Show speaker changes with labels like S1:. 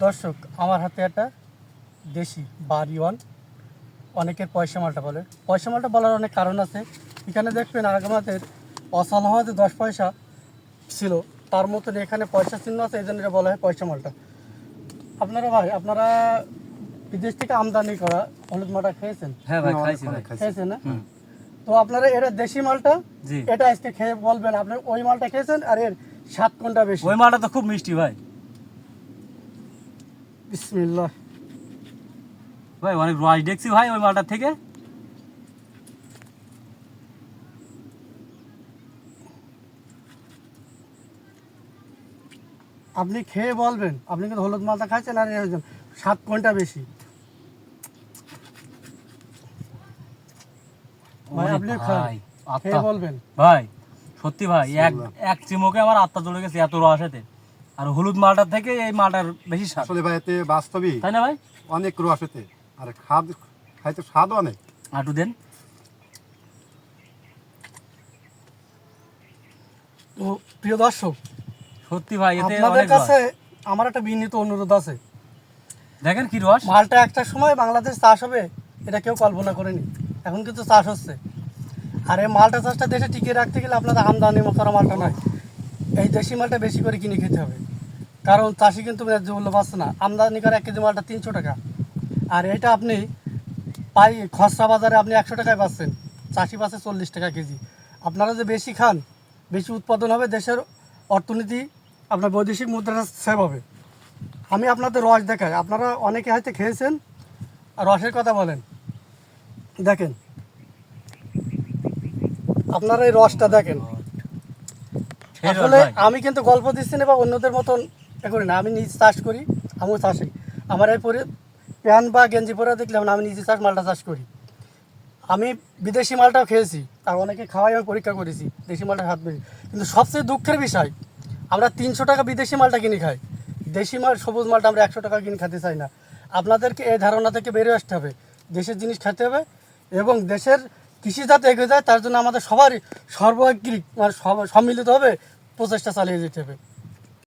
S1: দর্শক, আমার হাতে একটা দেশি বাড়িওয়ান, অনেকের পয়সা মালটা বলে। পয়সা মালটা বলার অনেক কারণ আছে। এখানে দেখবেন আমাদের অসাল হওয়াতে 10 পয়সা ছিল, তার মতন এখানে পয়সা চিহ্ন আছে, এই জন্য এটা বলা হয় পয়সা মালটা। আপনারা বিদেশ থেকে আমদানি করা হলুদ মালটা খেয়েছেন?
S2: হ্যাঁ ভাই, খাইছি ভাই।
S1: খেয়েছেন না? তো আপনারা এটা দেশি মালটা, এটা আজকে খেয়ে বলবেন আপনার ওই মালটা খেয়েছেন আর এর স্বাদ কোনটা বেশি।
S2: ওই মালটা তো খুব মিষ্টি ভাই।
S1: বিসমিল্লাহ
S2: ভাই, অনেক রস দেখছি ভাই ওই মালটার থেকে।
S1: আপনি খেয়ে বলবেন আপনি কিন্তু হলুদ মালটা খাইছেন আর এর স্বাদ কোনটা বেশি। ভাই আপনি খেয়ে বলবেন।
S2: ভাই সত্যি ভাই, এক চিমুকে আমার আত্মা চলে গেছে, এত রস এতে। আর হলুদ মালটার থেকে এই মালটার বেশি স্বাদ।
S3: আসলে ভাই এতে বাস্তবিক
S2: তাই না ভাই?
S3: অনেক রস এতে, আর খাইতে স্বাদও অনেক।
S2: আটু দেন।
S1: তো প্রিয় দর্শক,
S2: সত্যি ভাই এতে
S1: আপনাদের
S2: অনেক রস।
S1: কাছে আমার একটা বিনীত অনুরোধ আছে।
S2: দেখেন কি রস।
S1: মালটা একটা সময় বাংলাদেশ চাষ হবে এটা কেউ কল্পনা করেনি, এখন কিন্তু চাষ হচ্ছে। আর এই মালটা চাষটা দেশে টিকিয়ে রাখতে গেলে আপনাদের আমদানি করা মালটা নয়, এই দেশি মালটা বেশি করে কিনে খেতে হবে। কারণ চাষি কিন্তু ন্যায্য মূল্য পাচ্ছে না। আমদানি করা 1 কেজি মালটা 300 টাকা, আর এটা আপনি খুচরা বাজারে আপনি 100 টাকায় পাচ্ছেন, চাষি পাচ্ছে 40 টাকা কেজি। আপনারা যে বেশি খান, বেশি উৎপাদন হবে, দেশের অর্থনীতি আপনার বৈদেশিক মুদ্রা সেভ হবে। আমি আপনাদের রস দেখাই, আপনারা অনেকে হয়তো খেয়েছেন, আর রসের কথা বলেন। দেখেন, আপনারা এই রসটা দেখেন। আসলে আমি কিন্তু গল্প দিচ্ছি না বা অন্যদের মতন এ করি না, আমি নিজে চাষ করি, আমিও চাষি। আমার এই পরে প্যান্ট বা গেঞ্জি পরে দেখলাম না, আমি নিজে মালটা চাষ করি। আমি বিদেশি মালটাও খেয়েছি, আর অনেকে খাওয়াই আমি পরীক্ষা করেছি, দেশি মালটা হাত বেশি। কিন্তু সবচেয়ে দুঃখের বিষয়, আমরা 300 টাকা বিদেশি মালটা কিনে খাই, দেশি মাল সবুজ মালটা আমরা 100 টাকা কিনে খেতে চাই না। আপনাদেরকে এই ধারণা থেকে বেরিয়ে আসতে হবে, দেশের জিনিস খেতে হবে এবং দেশের কৃষি যাতে এগিয়ে যায় তার জন্য আমাদের সবারই সর্বাগ্রিক সম্মিলিতভাবে প্রচেষ্টা চালিয়ে যেতে হবে।